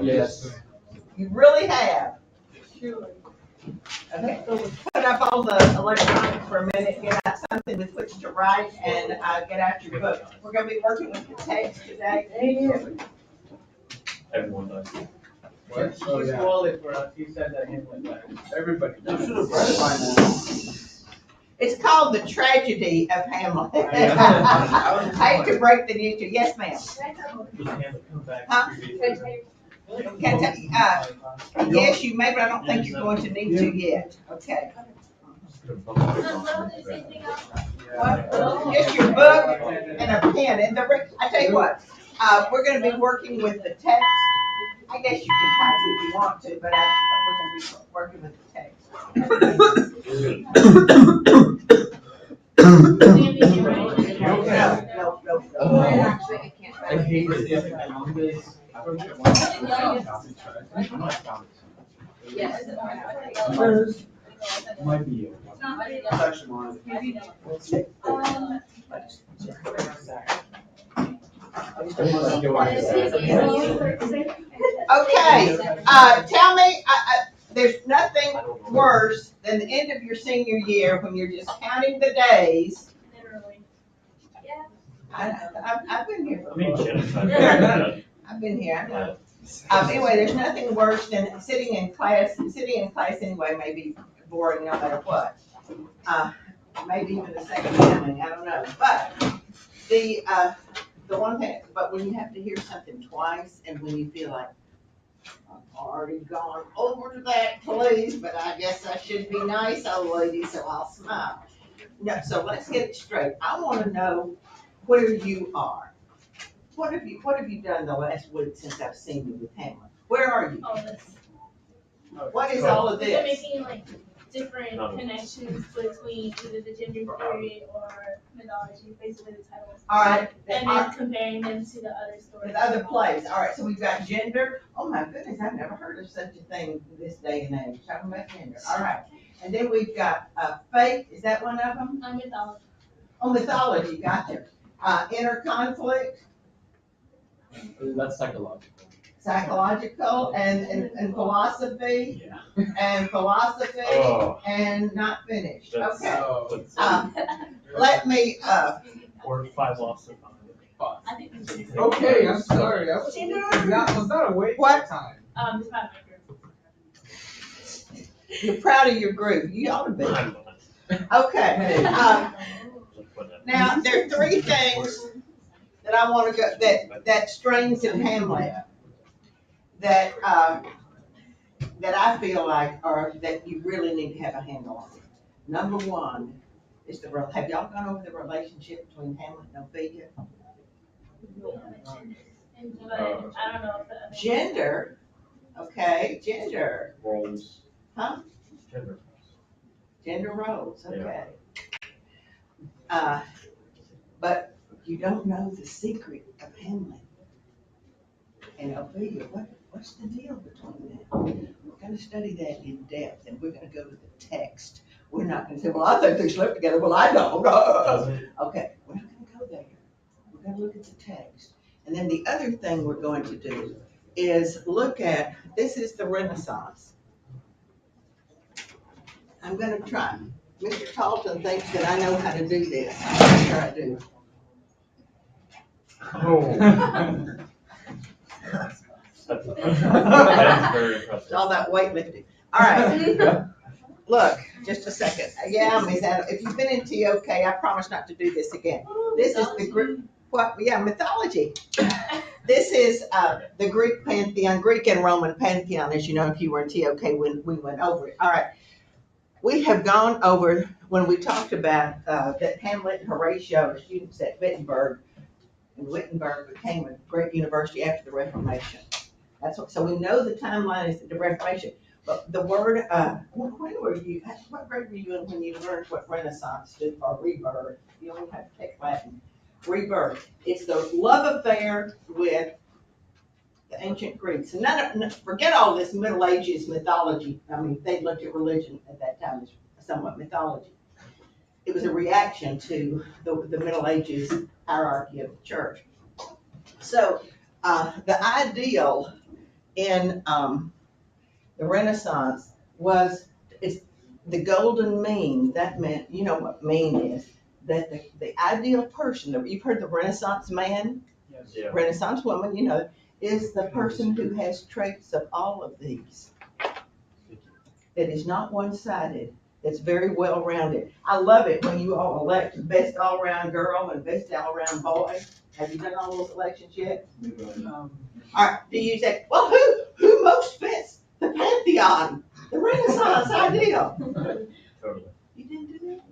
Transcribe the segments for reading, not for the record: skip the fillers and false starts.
Yes. You really have? Sure. Okay, put up all the electronics for a minute, get out something with which to write, and get out your book. We're gonna be working with the text today. Everyone does. What? You spoiled it for us, you said that him went back. Everybody You does. should have read it by now. It's called The Tragedy of Hamlet. Yeah. I hate to break the news to you. Yes, ma'am. Huh? Can I tell- yes, you may, but I don't think you're going to need to yet. Okay. Just your book and a pen. And I tell you what, we're gonna be working with the text. I guess you can type if you want to, but we're gonna be working with the text. No. I hate it. Might be you. It's actually mine. Okay, tell me, there's nothing worse than the end of your senior year when you're just counting the days. I've been here I mean, before. genocide. I've been here, I know. Anyway, there's nothing worse than sitting in class anyway may be boring no matter what. Maybe even the second coming, I don't know, but the one thing, but when you have to hear something twice and when you feel like, I've already gone over to that, please, but I guess I should be nice, old lady, so I'll smile. No, so let's get it straight. I wanna know where you are. What have you done the last week since I've seen you with Hamlet? Where are you? All this. What is all of They're this? making like different connections between either the gender theory or mythology, basically the titles. All right, And then comparing them to the other stories. the other plays. All right, so we've got gender. Oh my goodness, I've never heard of such a thing this day and age. Talking about gender. All right, and then we've got faith. Is that one of them? Mythology. Oh, mythology. Gotcha. Inner conflict, That's psychological. psychological, and philosophy, Yeah. and philosophy, Oh. and not finished. That's- Okay. that's- Let me. Or 5 lost of I think we should. Okay, I'm sorry. I was not awake What? that time. This part of my group. You're proud of your group. You ought to be. I'm Okay. Now, there are 3 things that I want to go, that strings in Hamlet that I feel like that you really need to have a handle on. Number 1 is have y'all gone over the relationship between Hamlet and Ophelia? But I don't know if the other. Gender, okay, gender, roles. huh? Gender. Gender roles, okay. But you don't know the secret of Hamlet and Ophelia. What's the deal between them? We're gonna study that in depth, and we're gonna go to the text. We're not gonna say, well, I think they slept together. Well, I don't. Okay, we're not gonna go there. We're gonna look at the text. And then the other thing we're going to do is look at, this is the Renaissance. I'm gonna try. Mr. Talton thinks that I know how to do this. I'm sure I do. Oh. That's very It's impressive. all that weightlifting. All right. Look, just a second. Yeah, Miss Adam, if you've been in TOK, I promise not to do this again. This is the Greek, mythology. This is the Greek pantheon, Greek and Roman pantheon, as you know, if you were in TOK when we went over it. All right. We have gone over, when we talked about that Hamlet and Horatio were students at Wittenberg, and Wittenberg became a great university after the Reformation. So we know the timeline is the Reformation. But the word, what grade were you in when you learned what Renaissance stood for? Rebirth. You don't have to take Latin. Rebirth. It's the love affair with the ancient Greeks. And forget all this Middle Ages mythology. I mean, they looked at religion at that time as somewhat mythology. It was a reaction to the Middle Ages hierarchy of the church. So the ideal in, the Renaissance it's the golden mean. That meant, you know what mean is, that the ideal person, you've heard the Renaissance man, Yes. Yeah. Renaissance woman, you know, is the person who has traits of all of these. That is not one-sided, that's very well-rounded. I love it when you all elect best all-around girl and best all-around boy. Have you done all those elections yet? All right, do you say, well, who most fits the pantheon, the Renaissance ideal? Totally. You didn't do that?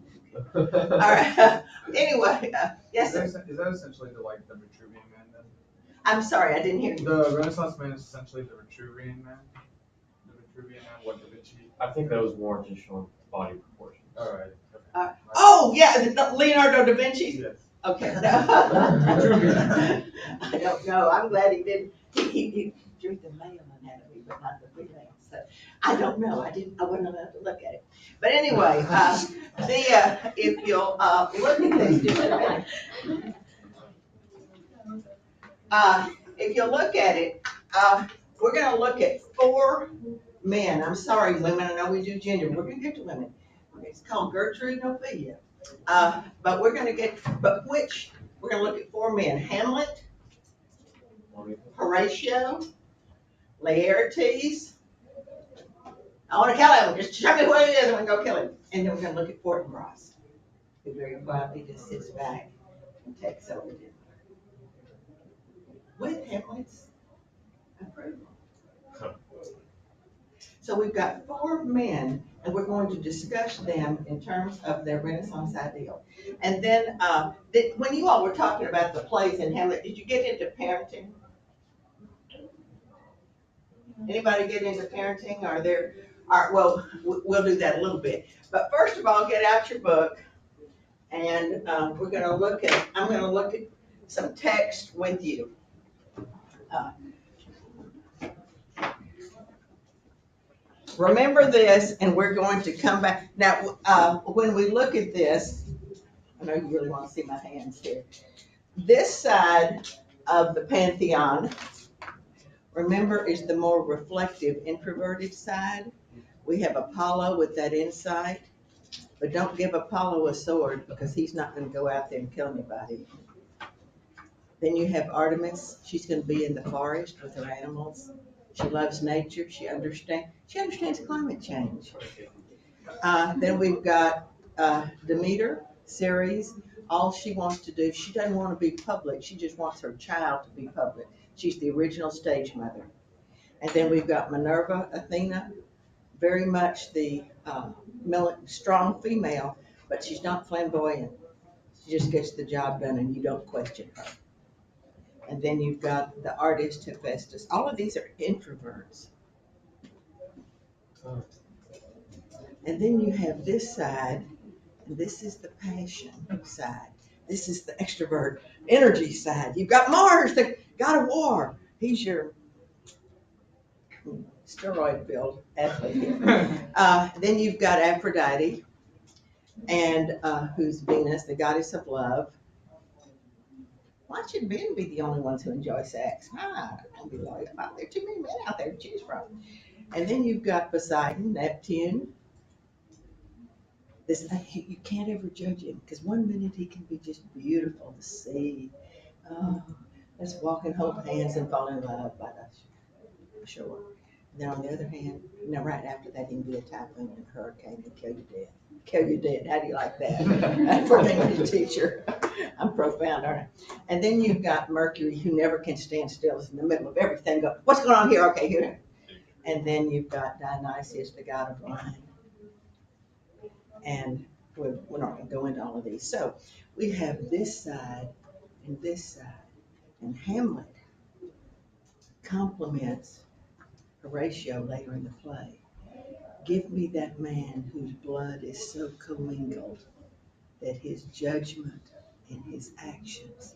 All right, anyway, yes, sir. Is that essentially the Vitruvian man then? I'm sorry, I didn't hear you. The Renaissance man is essentially the Vitruvian man? The Vitruvian man, what Da Vinci? I think that was more just showing body proportions. Alright. Oh, yeah, Leonardo da Vinci? Yes. Okay. I don't know, I'm glad he didn't, he drew the male anatomy, but not the female, so, I don't know, I wasn't allowed to look at it. But anyway, if you'll, look at this just a minute. If you look at it, we're gonna look at 4 men. I'm sorry, women, I know we do gender, we're gonna get to women. It's called Gertrude and Ophelia. But we're gonna look at 4 men. Hamlet, Horatio, Laertes. I wanna kill him, just show me what it is, and we're gonna go kill him. And then we're gonna look at Fortinbras, who very quietly just sits back and takes over dinner. With Hamlet's approval. So we've got 4 men, and we're going to discuss them in terms of their Renaissance ideal. And then, when you all were talking about the plays in Hamlet, did you get into parenting? Anybody get into parenting? Well, we'll do that a little bit. But first of all, get out your book, and I'm gonna look at some text with you. Remember this, and we're going to come back. Now, when we look at this, I know you really want to see my hands here. This side of the pantheon, remember, is the more reflective, introverted side. We have Apollo with that insight, but don't give Apollo a sword because he's not going to go out there and kill anybody. Then you have Artemis. She's going to be in the forest with her animals. She loves nature. She understands climate change. Then we've got Demeter, Ceres. All she wants to do, she doesn't want to be public. She just wants her child to be public. She's the original stage mother. And then we've got Minerva, Athena, very much the strong female, but she's not flamboyant. She just gets the job done and you don't question her. And then you've got the artist Hephaestus. All of these are introverts. And then you have this side, and this is the passion side. This is the extrovert energy side. You've got Mars, the god of war. He's your steroid-filled athlete here. Then you've got Aphrodite, and who's Venus, the goddess of love. Why should men be the only ones who enjoy sex? Don't be loyal. There are too many men out there to choose from. And then you've got Poseidon, Neptune. You can't ever judge him because one minute he can be just beautiful to see. Oh, let's walk and hold hands and fall in love by the shore. And then on the other hand, right after that, he can be a typhoon and a hurricane and kill you dead. Kill you dead. How do you like that? For an English teacher. I'm profound, aren't I? And then you've got Mercury, who never can stand still. It's in the middle of everything. What's going on here? Okay, here. And then you've got Dionysius, the god of wine. And we're not going to go into all of these. So we have this side and this side. And Hamlet compliments Horatio later in the play. Give me that man whose blood is so commingled that his judgment and his actions,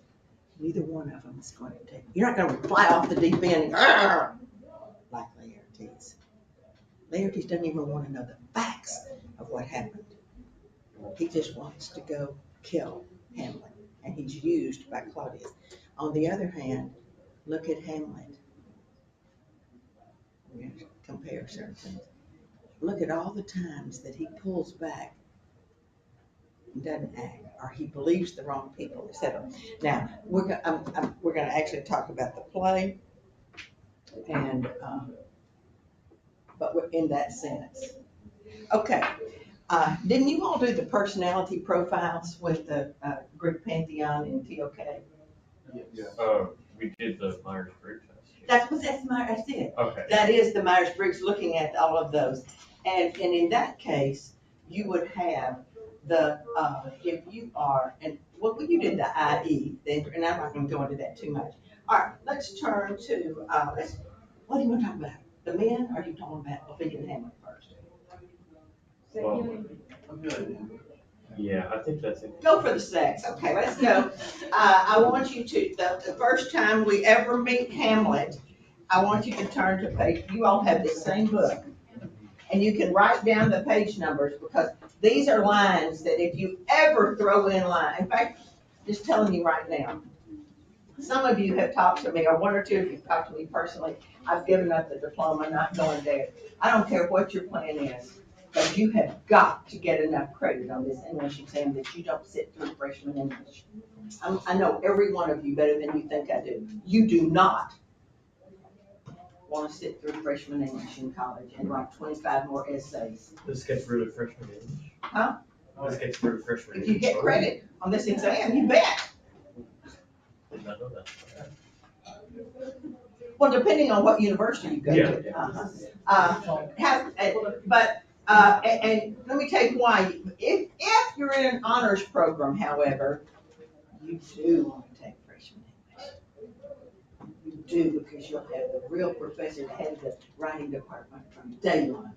neither one of them is going to take. You're not going to fly off the deep end like Laertes. Laertes doesn't even want to know the facts of what happened. He just wants to go kill Hamlet, and he's used by Claudius. On the other hand, look at Hamlet. we have to compare certain things. Look at all the times that he pulls back and doesn't act, or he believes the wrong people, etc. Now, we're gonna actually talk about the play, and, but we're in that sense. Okay, didn't you all do the personality profiles with the, Greek Pantheon in TOK? We did the Myers-Briggs test. That's it. Okay. That is the Myers-Briggs, looking at all of those. And in that case, you would have the, if you are, and well, you did the IE, and I'm not gonna go into that too much. All right, let's turn to, what do you wanna talk about? The men, or are you talking about Ophelia and Hamlet first? Well, I'm good. yeah, I think that's it. Go for the sex, okay, let's go. I want you to, the first time we ever meet Hamlet, I want you to turn to page, you all have the same book. And you can write down the page numbers, because these are lines that if you ever throw in line, in fact, just telling you right now, some of you have talked to me, or one or two of you have talked to me personally, I've given up the diploma, not going there. I don't care what your plan is, but you have got to get enough credit on this English exam that you don't sit through freshman English. I know every one of you better than you think I do. You do not want to sit through freshman English in college and write 25 more essays. This gets rid of freshman English? Huh? This gets rid of freshman If English? you get credit on this exam, you bet. Did not know that. Well, depending on what university you go Yeah. to. And let me tell you why. If you're in an honors program, however, you do want to take freshman English. You do, because you'll have the real professor that has the writing department from day one.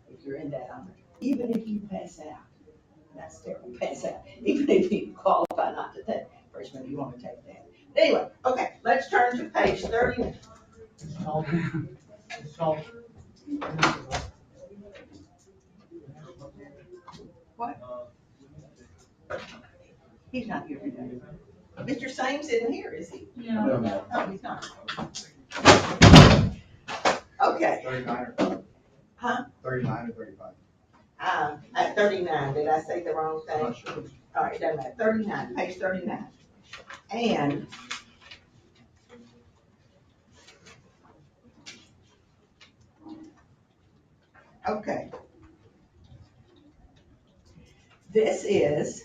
If you're in that honor, even if you pass out, that's terrible, pass out. Even if you qualify not to take freshman, you want to take that. Anyway, okay, let's turn to page 30. What? He's not here today. Mr. Sames isn't here, is he? No. No, he's not. Okay, 39 or huh? 39 or 35? At 39, did I say the wrong I'm thing? not sure. All right, doesn't matter, 39, page 39. And okay. This is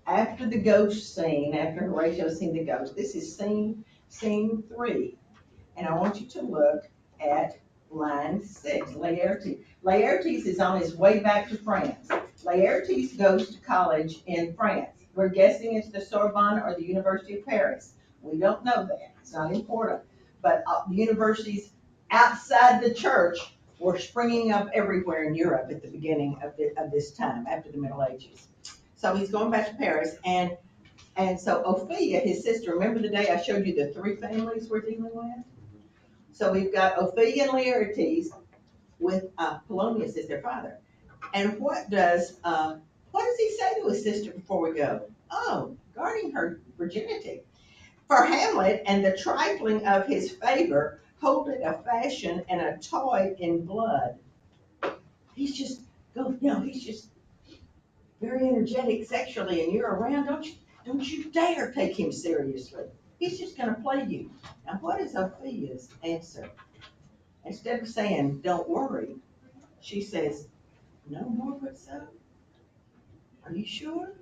after the ghost scene, after Horatio's seen the ghost. This is scene 3. And I want you to look at line 6, Laertes. Laertes is on his way back to France. Laertes goes to college in France. We're guessing it's the Sorbonne or the University of Paris. We don't know that, it's not important. But the universities outside the church were springing up everywhere in Europe at the beginning of this time, after the Middle Ages. So he's going back to Paris, and so Ophelia, his sister, remember the day I showed you the 3 families we're dealing with? So we've got Ophelia and Laertes with Polonius as their father. And what does he say to his sister before we go? Oh, guarding her virginity. For Hamlet and the trifling of his favor, holding a fashion and a toy in blood. He's just very energetic sexually, and you're around, don't you dare take him seriously. He's just gonna play you. Now, what is Ophelia's answer? Instead of saying, don't worry, she says, no more but so? Are you sure?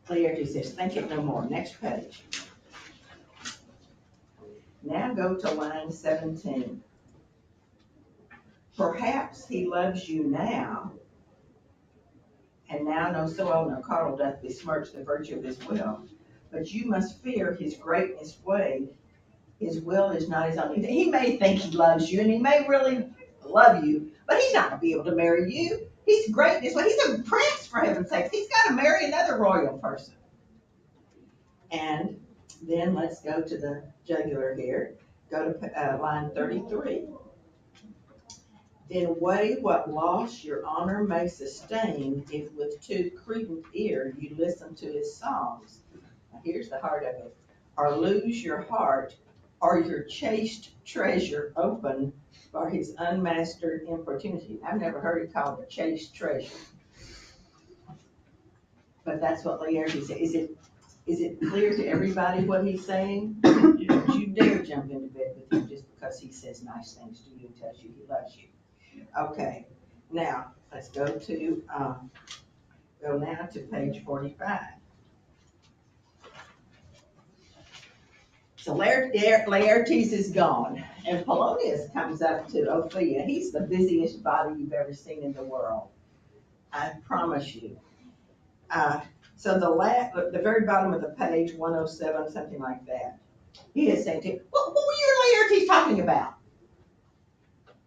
Laertes says, think it no more. Next page. Now go to line 17. Perhaps he loves you now, and now no soil nor cattle doth besmirch the virtue of his will. But you must fear his greatness way. His will is not his own. He may think he loves you, and he may really love you, but he's not gonna be able to marry you. He's greatness way. He's a prince, for heaven's sakes. He's got to marry another royal person. And then let's go to the jugular here. Go to line 33. Then weigh what loss your honor may sustain if with too credent ear you listen to his songs. Now here's the heart of it. Or lose your heart or your chaste treasure open for his unmastered importunity. I've never heard it called a chaste treasure. But that's what Laertes said. Is it clear to everybody what he's saying? Don't you dare jump into bed with him just because he says nice things to you and tells you he loves you. Okay, now, let's go now to page 45. So Laertes is gone, and Polonius comes up to Ophelia. He's the busiest body you've ever seen in the world. I promise you. So the very bottom of the page, 107, something like that, he is saying to you, what were you and Laertes talking about?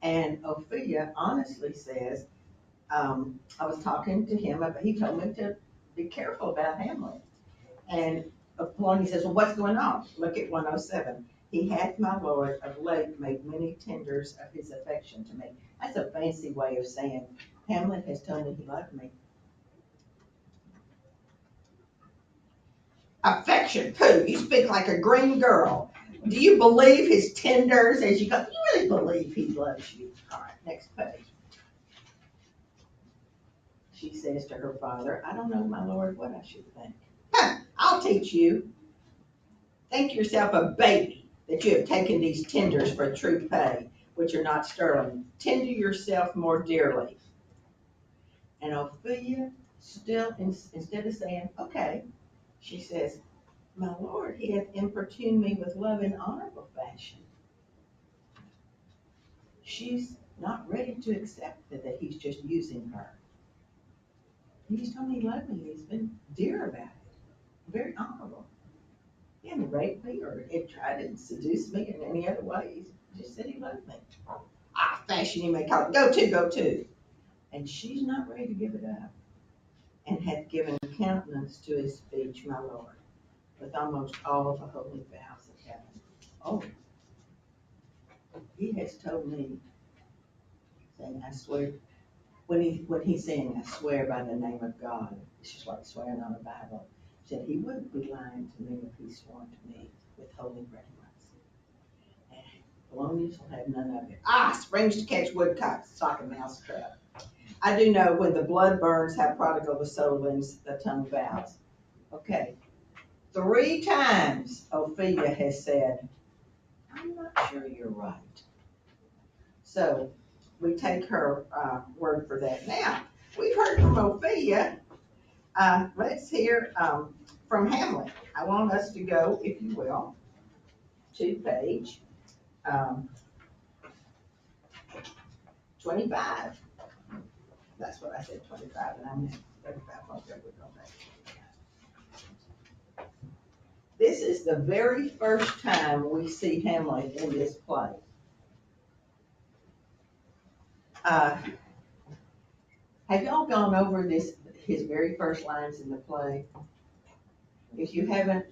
And Ophelia honestly says, I was talking to him, he told me to be careful about Hamlet. And Polonius says, well, what's going on? Look at 107. He hath, my lord, of late made many tenders of his affection to me. That's a fancy way of saying, Hamlet has told me he loved me. Affection, pooh, you speak like a green girl. Do you believe his tenders as you go? You really believe he loves you? All right, next page. She says to her father, I don't know, my lord, what I should think. I'll teach you. Think yourself a baby that you have taken these tenders for true pay, which are not sterling. Tender yourself more dearly. And Ophelia still, instead of saying, okay, she says, my lord, he hath importuned me with love in honorable fashion. She's not ready to accept that he's just using her. He's told me he loved me. He's been dear about it. Very honorable. He hadn't raped me or tried to seduce me in any other way. He just said he loved me. Fashion you may call it. Go to. And she's not ready to give it up. And hath given countenance to his speech, my lord, with almost all the holy vows of heaven. Oh, he has told me, saying, I swear, when he's saying, I swear by the name of God, it's just like swearing on a Bible, said he wouldn't be lying to me if he swore to me with holy reverence. And Polonius will have none of it. Springs to catch woodcocks, it's like a mousetrap. I do know when the blood burns, how prodigal the soul is, the tongue vows. Okay. 3 times Ophelia has said, I'm not sure you're right. So we take her word for that. Now, we've heard from Ophelia. Let's hear from Hamlet. I want us to go, if you will, to page 25. That's what I said, 25, and I meant 35. Okay, we'll go back. This is the very first time we see Hamlet in this play. Have y'all gone over his very first lines in the play? If you haven't,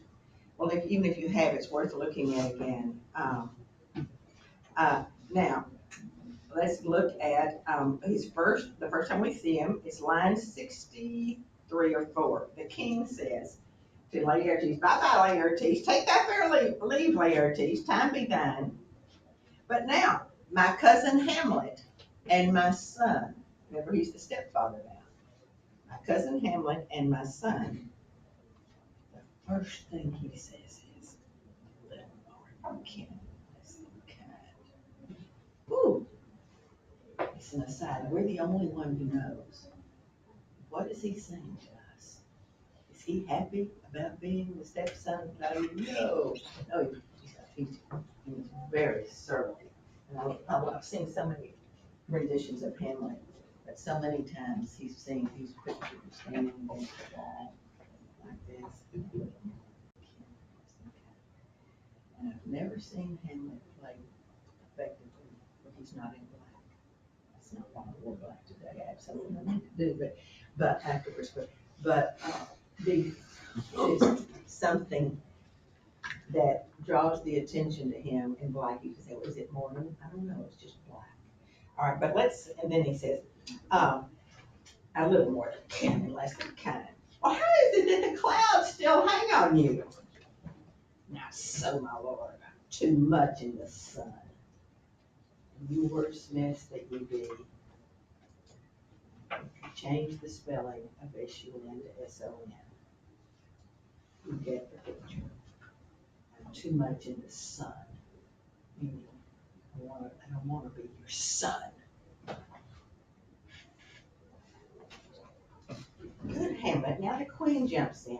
well, even if you have, it's worth looking at again. Now, let's look at the first time we see him, it's line 63 or 4. The king says to Laertes, bye-bye, Laertes, take thy fair leave, Laertes, time be thine. But now, my cousin Hamlet and my son, remember he's the stepfather now, my cousin Hamlet and my son, the first thing he says is, little Lord, kindness and kind. Ooh. It's an aside. We're the only one who knows. What is he saying to us? Is he happy about being the stepson? No, he's very surly. And I've seen so many renditions of Hamlet, but so many times he's pictured standing against the wall like this. And I've never seen Hamlet play effectively when he's not in black. That's not why I wore black today. I absolutely nothing to do, but afterwards. But it is something that draws the attention to him in black. You can say, well, is it morning? I don't know. It's just black. All right, but and then he says, a little more than kin and less than kind. Well, how is it that the clouds still hang on you? Not so, my lord. too much in the sun. You wordsmiths that you be, if you change the spelling of S-U-N to S-O-N, you get the picture. I'm too much in the sun, meaning I don't wanna be your son. Good Hamlet, now the queen jumps in.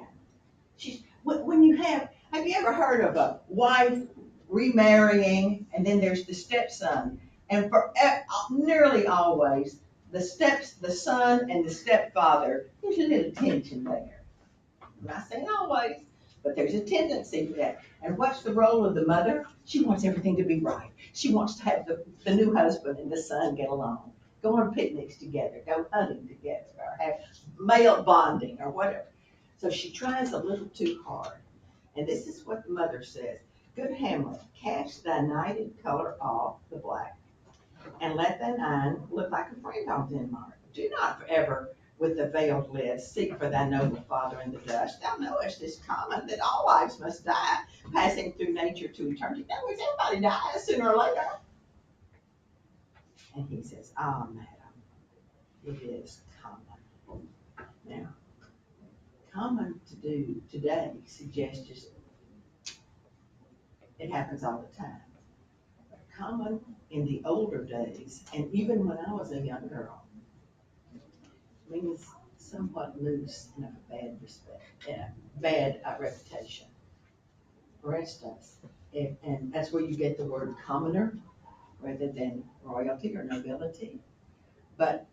When you have you ever heard of a wife remarrying and then there's the stepson? And for nearly always, the son and the stepfather, there's a little tension there. I'm not saying always, but there's a tendency to that. And what's the role of the mother? She wants everything to be right. She wants to have the new husband and the son get along, go on picnics together, go hunting together, or have male bonding or whatever. So she tries a little too hard. And this is what the mother says. Good Hamlet, cast thy knighted color off the black, and let thine eye look like a friend of Denmark. Do not forever with the veiled lids seek for thy noble father in the dust. Thou knowest this common, that all lives must die, passing through nature to eternity. In other words, everybody dies sooner or later. And he says, ah, madam, it is common. Now, common to do today suggests just, it happens all the time. But common in the older days, and even when I was a young girl, means somewhat loose and of a bad respect, bad reputation. For instance, and that's where you get the word commoner rather than royalty or nobility. But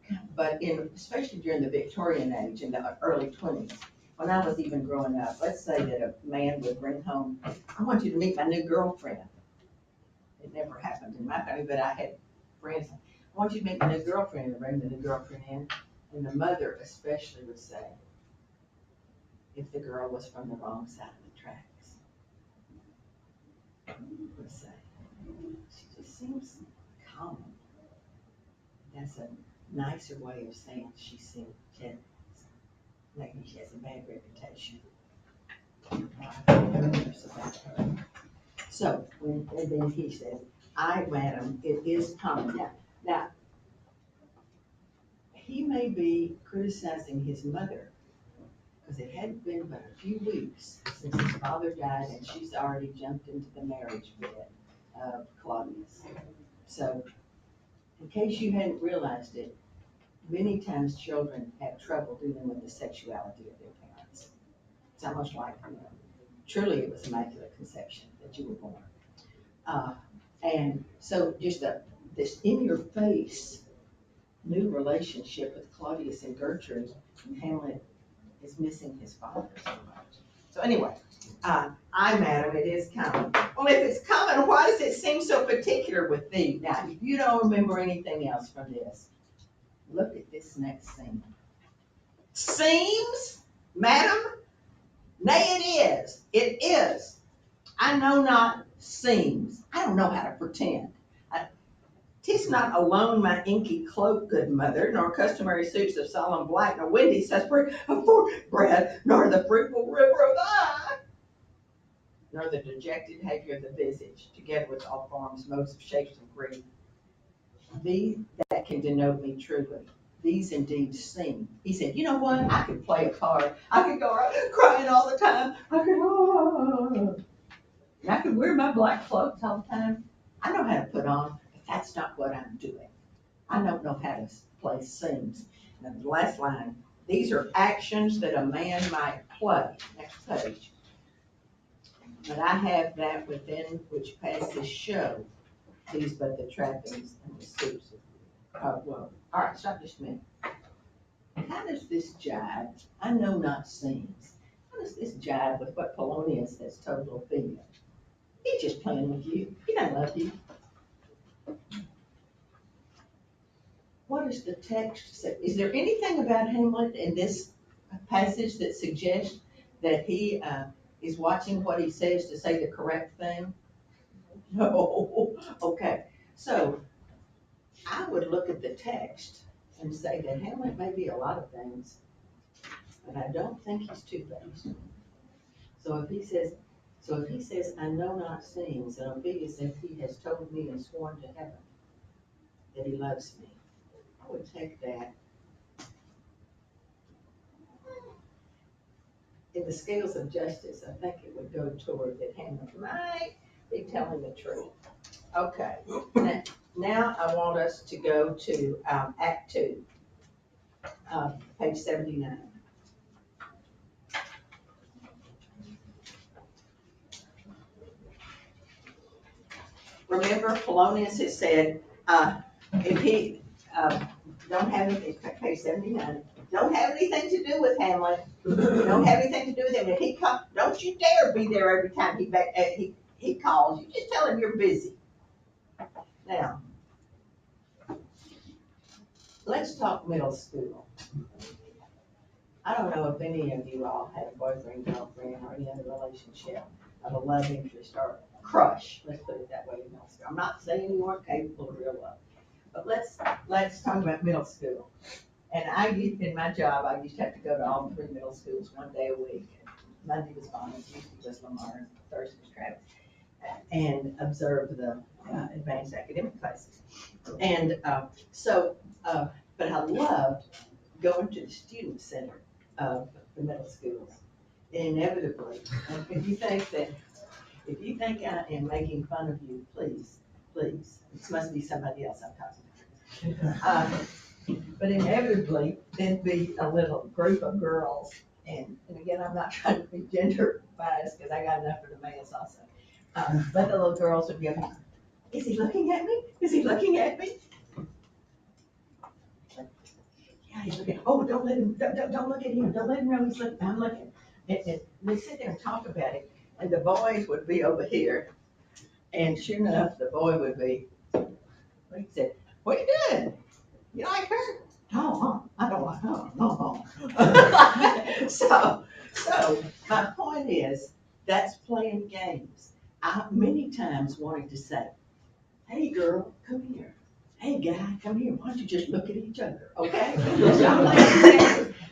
especially during the Victorian age in the early 20s, when I was even growing up, let's say that a man would bring home, I want you to meet my new girlfriend. It never happened in my family, but I had friends, I want you to meet my new girlfriend, and bring the new girlfriend in. And the mother especially would say, if the girl was from the wrong side of the tracks, would say, she just seems common. That's a nicer way of saying she seems maybe she has a bad reputation. So, and then he says, madam, it is common. Now, he may be criticizing his mother, because it hadn't been but a few weeks since his father died, and she's already jumped into the marriage bed of Claudius. So, in case you hadn't realized it, many times children have trouble dealing with the sexuality of their parents. It's almost like, truly it was immaculate conception that you were born. And so just this in-your-face new relationship with Claudius and Gertrude, Hamlet is missing his father so much. So anyway, madam, it is common. Well, if it's common, why does it seem so particular with thee? Now, if you don't remember anything else from this, look at this next scene. Seems, madam? Nay, it is. It is. I know not seems. I don't know how to pretend. 'Tis not alone my inky cloak, good mother, nor customary suits of solemn black, nor windy suspect of bread, nor the fruitful river of the eye, nor the dejected behavior of the visage, together with all forms, modes of shapes of grief. These that can denote me truly. These indeed seem. He said, you know what? I could play a part. I could go around crying all the time. I could wear my black clothes all the time. I know how to put on. That's not what I'm doing. I don't know how to play seems. And the last line, these are actions that a man might play. Next page. But I have that within which passes show these but the trappings and the suits of well. All right, stop just a minute. How does this jive? I know not seems. How does this jive with what Polonius has told Ophelia? He's just playing with you. He doesn't love you. What does the text say? Is there anything about Hamlet in this passage that suggests that he is watching what he says to say the correct thing? No. Okay. So I would look at the text and say that Hamlet may be a lot of things, but I don't think he's two-faced. So if he says, So if he says, I know not sings, and Ophelia says, he has told me and sworn to heaven that he loves me, I would take that. In the scales of justice, I think it would go toward that Hamlet might be telling the truth. Okay, now I want us to go to Act 2, page 79. Remember, Polonius has said, if he don't have anything, page 79, don't have anything to do with Hamlet, don't have anything to do with him. If he comes, don't you dare be there every time he calls. You just tell him you're busy. Now, let's talk middle school. I don't know if any of you all had a boyfriend, girlfriend, or any other relationship of a love interest or crush. Let's put it that way in middle school. I'm not saying you weren't capable of real love, but let's talk about middle school. And in my job, I used to have to go to all 3 middle schools one day a week. Monday was Bonnie, Tuesday was Lamar, and Thursday was Travis, and observe the advanced academic classes. And but I loved going to the student center of the middle schools. Inevitably, if you think I am making fun of you, please, this must be somebody else I'm talking to. But inevitably, there'd be a little group of girls, and again, I'm not trying to be gender biased because I got enough for the males also. But the little girls would go, is he looking at me? Is he looking at me? Yeah, he's looking. Oh, don't look at him. Don't let him know he's looking. I'm looking. And they sit there and talk about it, and the boys would be over here, and sure enough, the boy would be. He said, "What are you doing? You like her?" No, I don't like her. No. So my point is, that's playing games. I many times wanted to say, "Hey, girl, come here. Hey, guy, come here. Why don't you just look at each other, okay?"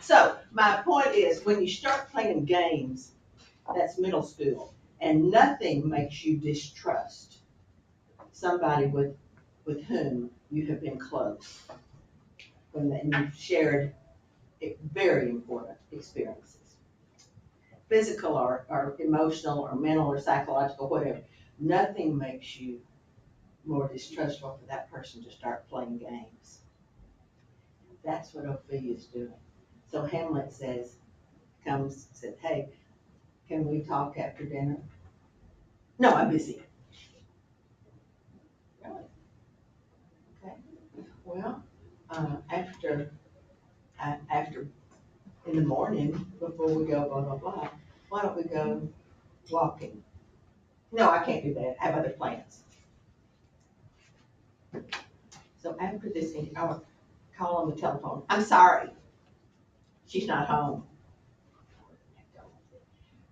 So my point is, when you start playing games, that's middle school, and nothing makes you distrust somebody with whom you have been close, when you've shared very important experiences, physical or emotional or mental or psychological, whatever. Nothing makes you more distrustful for that person to start playing games. That's what Ophelia's doing. So Hamlet said, hey, can we talk after dinner? No, I'm busy. Really? Okay. Well, after in the morning, before we go blah, blah, blah, why don't we go walking? No, I can't do that. I have other plans. So after this, I would call on the telephone. I'm sorry. She's not home.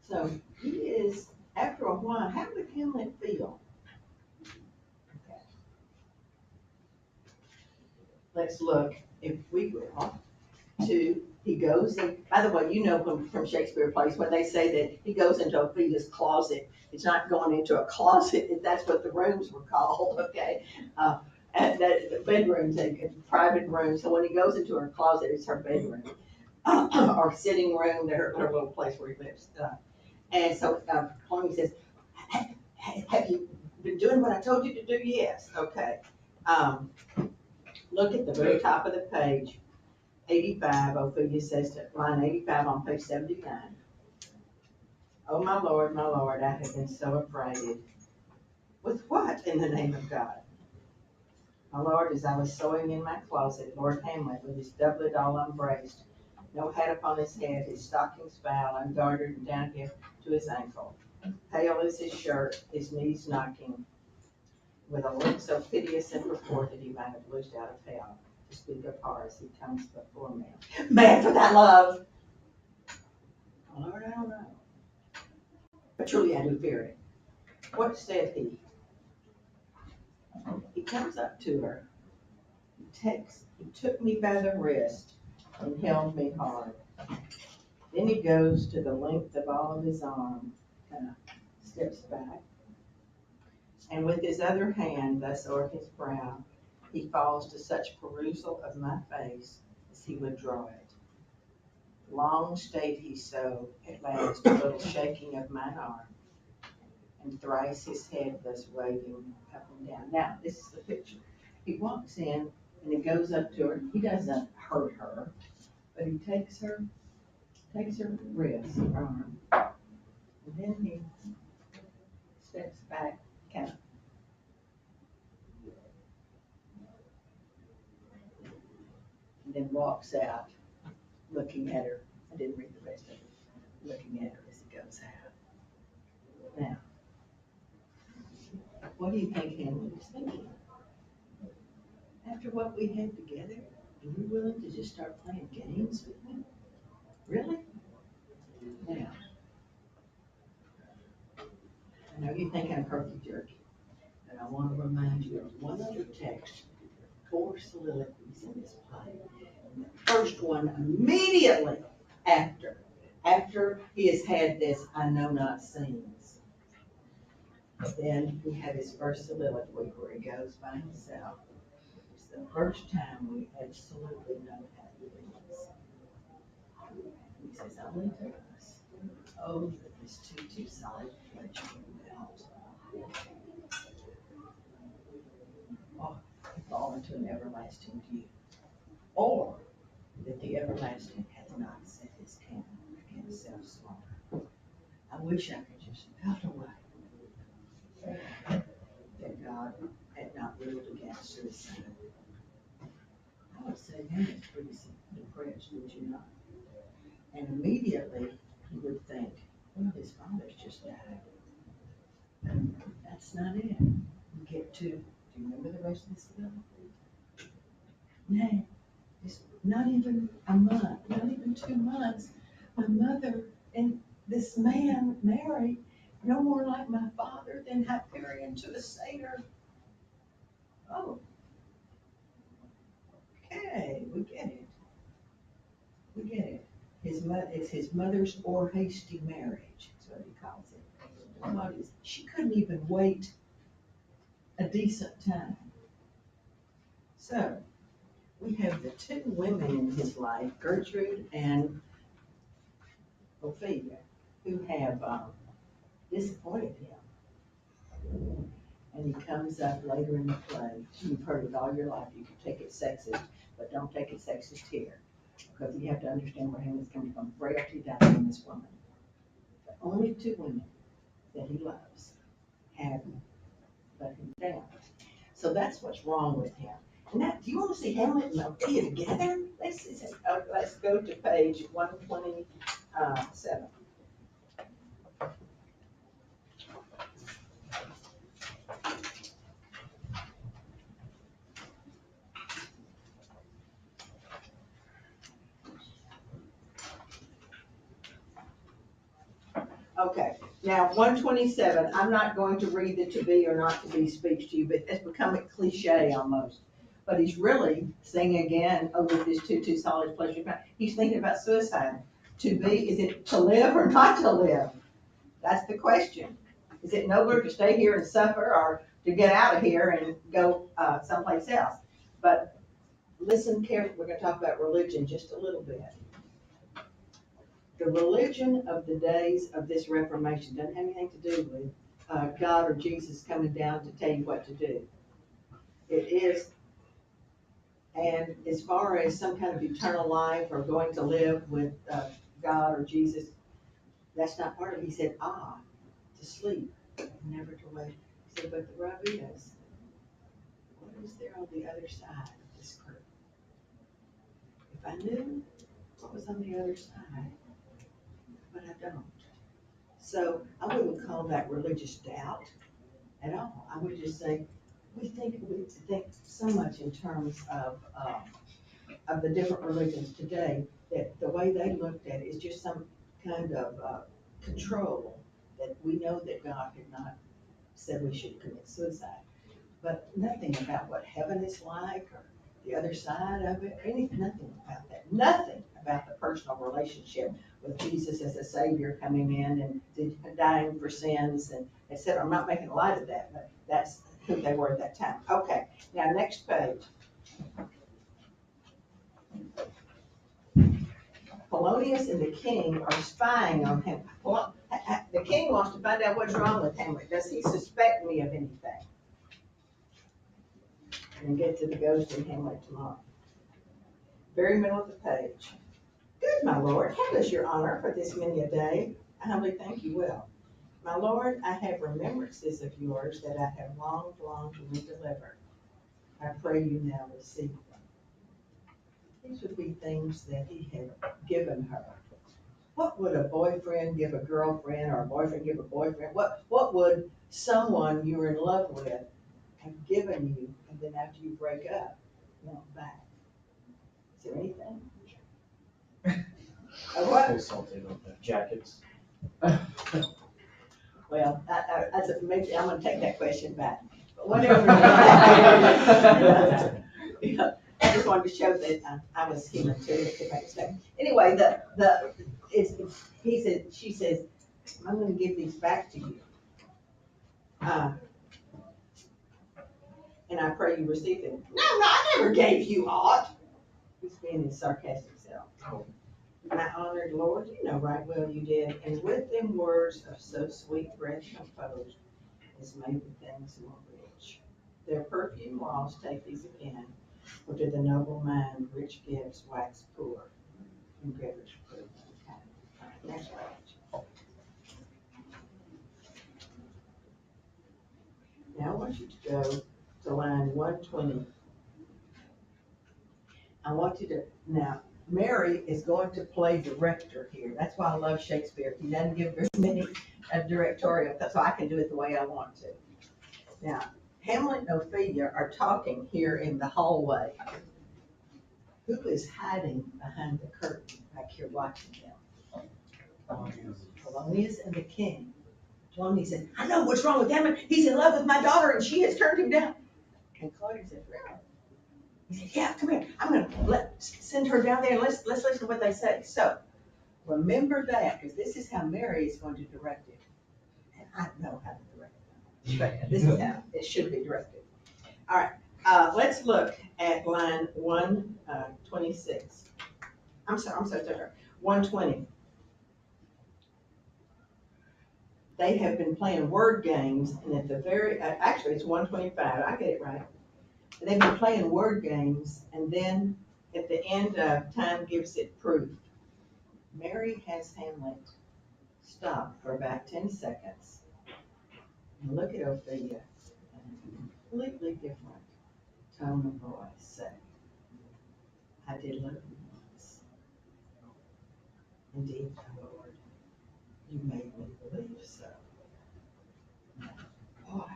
So he is, after a while, how would Hamlet feel? Okay. Let's look, if we will, to, he goes in, by the way, you know from Shakespeare plays, when they say that he goes into Ophelia's closet, it's not going into a closet, that's what the rooms were called, okay? And that the bedroom's a private room, so when he goes into her closet, it's her bedroom. Or sitting room, her little place where he lives. And so Polonius says, have you been doing what I told you to do? Yes. Okay. Look at the very top of the page, 85. Ophelia says to line 85 on page 79. Oh, my Lord, I have been so afraid. With what in the name of God? My Lord, as I was sewing in my closet, Lord Hamlet, with his doublet all unbraced, no hat upon his head, his stockings foul, ungartered and down here to his ankle. Pale as his shirt, his knees knocking, with a look so piteous and purported he might have blushed out of hell. To speak of horrors, he comes before me. Man for that love! Oh, Lord, I don't know. But truly I do fear it. What said he? He comes up to her. He took me by the wrist and held me hard. Then he goes to the length of all of his arm, kind of steps back, and with his other hand thus o'er his brow, he falls to such perusal of my face as he would draw it. Long stayed he so, at last a little shaking of mine arm, and thrice his head thus waving up and down. Now, this is the picture. He walks in and he goes up to her. He doesn't hurt her, but he takes her wrist, her arm, and then he steps back, kind of. And then walks out, looking at her. I didn't read the rest of it. Looking at her as he goes out. Now, what do you think Hamlet is thinking? After what we had together, are you willing to just start playing games with me? Really? Now, I know you think I'm herky-jerky, but I want to remind you of one other text, 4 soliloquies in this play. And the first one immediately after he has had this I know not scenes. Then we have his first soliloquy where he goes by himself. It's the first time we absolutely know how he feels. He says, only to us, oh, that this too solid flesh can melt. Oh, fall into an everlasting dew. Or that the everlasting hath not set his hand against self-slaughter. I wish I could just melt away. That God had not ruled against suicide. I would say man is pretty depressed, would you not? And immediately he would think, well, his father's just died. And that's not it. You get to, do you remember the rest of this film? No, it's not even a month, not even 2 months. My mother and this man married, no more like my father than Hyperion to a satyr. Oh. Okay, we get it. We get it. It's his mother's or hasty marriage, is what he calls it. She couldn't even wait a decent time. So, we have the 2 women in his life, Gertrude and Ophelia, who have disappointed him. And he comes up later in the play. You've heard it all your life. You can take it sexist, but don't take it sexist here. Because you have to understand where Hamlet's coming from. Frailty died in this woman. The only 2 women that he loves have let him down. So that's what's wrong with him. Now, do you want to see Hamlet and Ophelia together? Let's go to page 127. Okay, now 127, I'm not going to read the to be or not to be speech to you, but it's become a cliche almost. But he's really saying again, with this too solid pleasure, he's thinking about suicide. To be, is it to live or not to live? That's the question. Is it nobler to stay here and suffer or to get out of here and go someplace else? But listen carefully, we're going to talk about religion just a little bit. The religion of the days of this Reformation doesn't have anything to do with God or Jesus coming down to tell you what to do. It is, and as far as some kind of eternal life or going to live with God or Jesus, that's not part of it. He said, to sleep, never to wake. He said, but the rub is, what is there on the other side of this curtain? If I knew what was on the other side, but I don't. So I wouldn't call that religious doubt at all. I would just say we think so much in terms of the different religions today that the way they looked at it is just some kind of control, that we know that God had not said we should commit suicide, but nothing about what heaven is like or the other side of it, nothing about that, nothing about the personal relationship with Jesus as a Savior coming in and dying for sins and et cetera. I'm not making light of that, but that's who they were at that time. Okay, now next page. Polonius and the king are spying on him. Well, the king wants to find out what's wrong with Hamlet. Does he suspect me of anything? And get to the ghost in Hamlet tomorrow. Very middle of the page. Good, my lord, how is your honor for this many a day? I humbly thank you well. My lord, I have remembrances of yours that I have longed to redeliver. I pray you now receive them. These would be things that he had given her. What would a boyfriend give a girlfriend or a boyfriend give a boyfriend? What would someone you were in love with have given you and then after you break up, want back? Is there anything? What? So salty about that. Jackets. Well, maybe I'm gonna take that question back. But whatever. I just wanted to show that I was human too, if I could say. Anyway, she says, I'm gonna give these back to you. And I pray you receive them. No, I never gave you aught. He's being his sarcastic self. Oh. My honored Lord, you know right well you did, and with them words of so sweet breath composed, has made the things more rich. Their perfume walls take these again, for to the noble mind rich gifts wax poor, and givers prove unkind. All right, next page. Now I want you to go to line 120. I want you to, now, Mary is going to play director here. That's why I love Shakespeare. He doesn't give very many directorial, so I can do it the way I want to. Now, Hamlet and Ophelia are talking here in the hallway. Who is hiding behind the curtain back here watching them? Polonius and the king. Polonius said, I know what's wrong with Hamlet. He's in love with my daughter and she has turned him down. And Claudius said, really? He said, yeah, come here. I'm going to send her down there and let's listen to what they say. So remember that, because this is how Mary is going to direct it. And I know how to direct it. But this is how it should be directed. All right, let's look at line 126. I'm sorry, 120. They have been playing word games, and at the very, actually it's 125, I get it right. They've been playing word games, and then at the end of time gives it proof. Mary has Hamlet stop for about 10 seconds and look at Ophelia in a completely different tone of voice say, I did love you once. Indeed, my Lord, you made me believe so. Boy,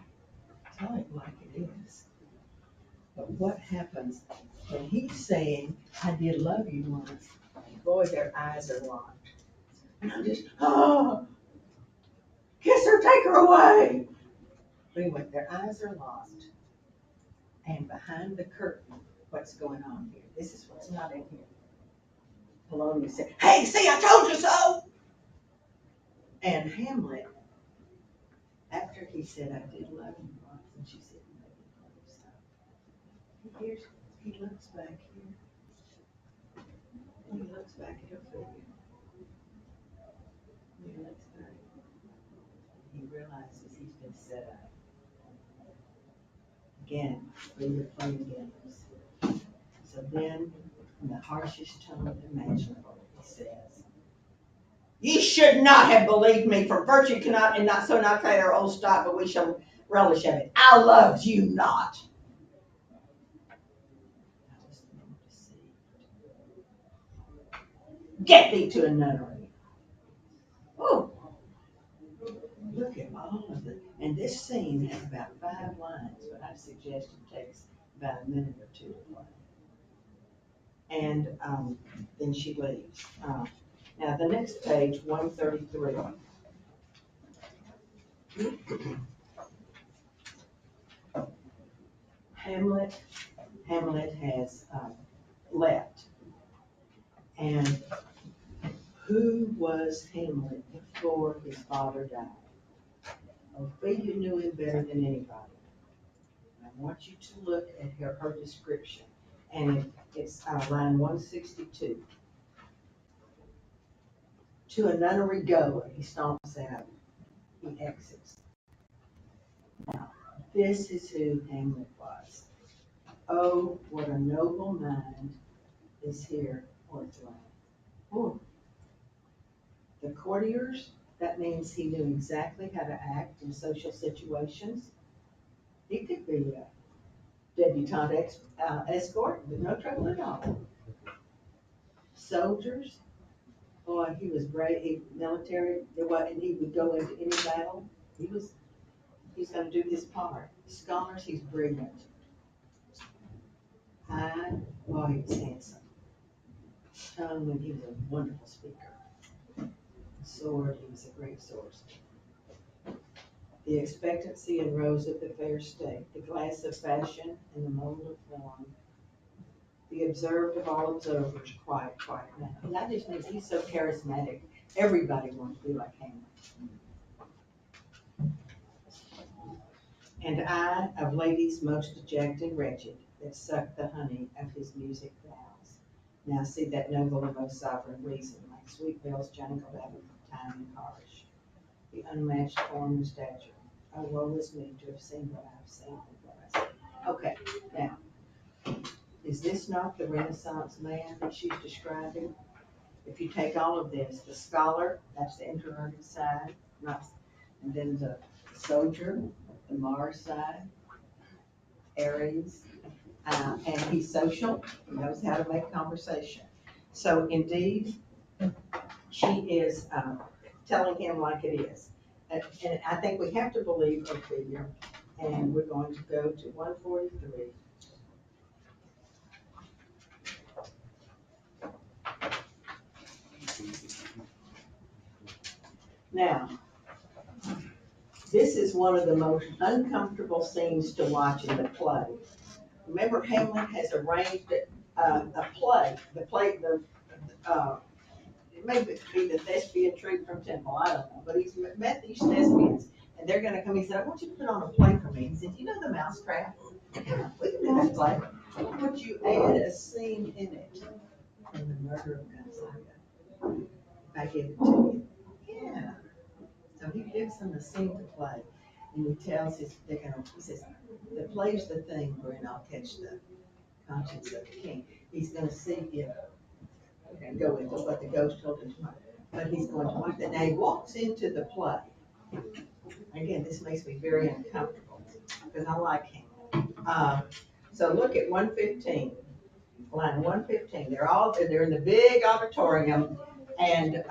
tell it like it is. But what happens when he's saying, I did love you once, boy, their eyes are locked. And I'm just, kiss her, take her away. But anyway, their eyes are lost. And behind the curtain, what's going on here? This is what's not in here. Polonius said, hey, see, I told you so. And Hamlet, after he said, I did love you once, and she said, he looks back here. He looks back at Ophelia. He looks back. He realizes he's been set up. Again, we were playing games. So then, in the harshest tone imaginable, he says, ye should not have believed me, for virtue cannot and not so not create our old stock, but we shall relish of it. I loved you not. Get thee to a nunnery. Oh, look at all of it. And this scene has about 5 lines, but I suggest it takes about a minute or 2 to play. And then she leaves. Now the next page, 133. Hamlet Hamlet has left. And who was Hamlet before his father died? Ophelia knew him better than anybody. I want you to look at her description, and it's line 162. To a nunnery go, and he stomps out. He exits. Now, this is who Hamlet was. Oh, what a noble mind is here forthright. Oh. The courtiers, that means he knew exactly how to act in social situations. He could be a debutante escort with no trouble at all. Soldiers, boy, he was brave, military, and he would go into any battle. He's gonna do his part. Scholars, he's brilliant. Boy, he was handsome. When he was a wonderful speaker. Sword, he was a great swordsman. The expectancy and rose of the fair state, the glass of fashion and the mold of form, the observed of all observers, quiet now. And that just means he's so charismatic, everybody wants to be like him. And I, of ladies most dejected and wretched, that suck the honey of his music vows. Now see that noble and most sovereign reason, like sweet bells jangled out of time and harsh. The unmatched form and stature. Oh, woe is me to have seen what I've seen and what I see. Okay, now, is this not the Renaissance man that she's describing? If you take all of this, the scholar, that's the introverted side, and then the soldier, the Mars side, Aries, and he's social, he knows how to make conversation. So indeed, she is telling him like it is. And I think we have to believe Ophelia, and we're going to go to 143. Now, this is one of the most uncomfortable scenes to watch in the play. Remember, Hamlet has arranged a play. It may be the thespian troupe from Temple, I don't know, but he's met these thespians, and they're gonna come. He said, I want you to put on a play for me. He said, you know the Mousetrap? Yeah, we can do that play. Would you add a scene in it? And the murder of Gonzaga. If I give it to you. Yeah. So he gives them a scene to play, and he tells he says, the play's the thing wherein I'll catch the conscience of the king. He's gonna see if, we're gonna go into what the ghost told him tomorrow, but he's going to watch that. Now he walks into the play. Again, this makes me very uncomfortable, because I like him. So look at 115, line 115. They're in the big auditorium, and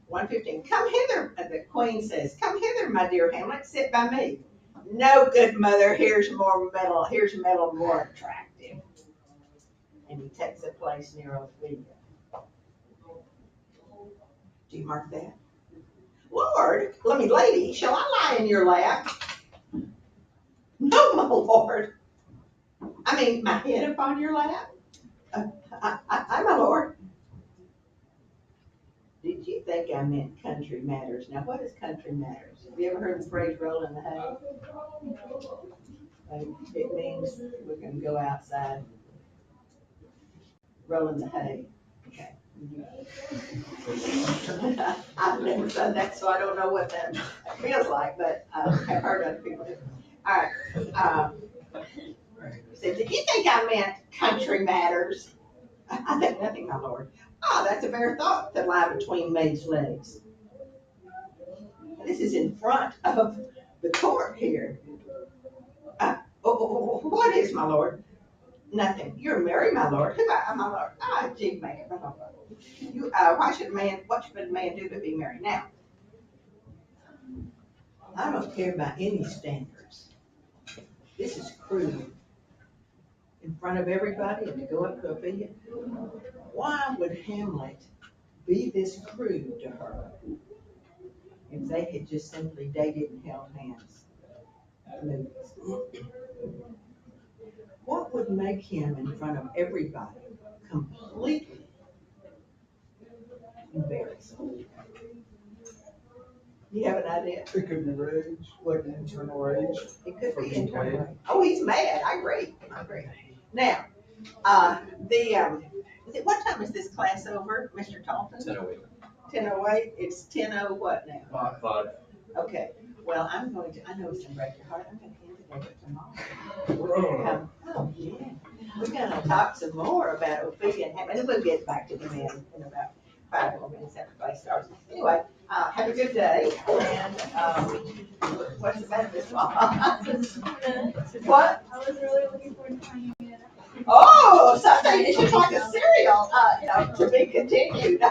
115, come hither, the queen says, come hither, my dear Hamlet, sit by me. No, good mother, here's metal more attractive. And he takes a place near Ophelia. Do you mark that? Lord, lady, shall I lie in your lap? No, my lord. I mean, my head upon your lap? My lord. Did you think I meant country matters? Now, what is country matters? Have you ever heard the phrase roll in the hay? It means we're going to go outside, roll in the hay. Okay. I've never done that, so I don't know what that feels like, but I've heard other people do. All right. So did you think I meant country matters? I think nothing, my lord. That's a bare thought to lie between maid's legs. This is in front of the court here. What is, my lord? Nothing. You're married, my lord. Who my lord? Gee, man. What should a man do but be married? Now, I don't care by any standards. This is crude. In front of everybody and to go up to Ophelia. Why would Hamlet be this crude to her if they had just simply dated and held hands? What would make him in front of everybody completely embarrassed. You have an idea? It could be rage, like an internal rage. It could For be being internal. paid. Oh, he's mad, I agree. Now, what time is this class over, Mr. Taunton? 10:08. 10:08, it's 10:00 what now? 5. Okay, well, I know it's gonna break your heart, I'm gonna hand it over tomorrow. Oh, yeah, we're gonna talk some more about Ophelia and Hammond, and we'll get back to the men in about 5 more minutes after class starts. Anyway, have a good day, and, what's the matter, Miss Wall? What? I was really looking forward to finding it. Oh, something, it's just like a cereal, to be continued.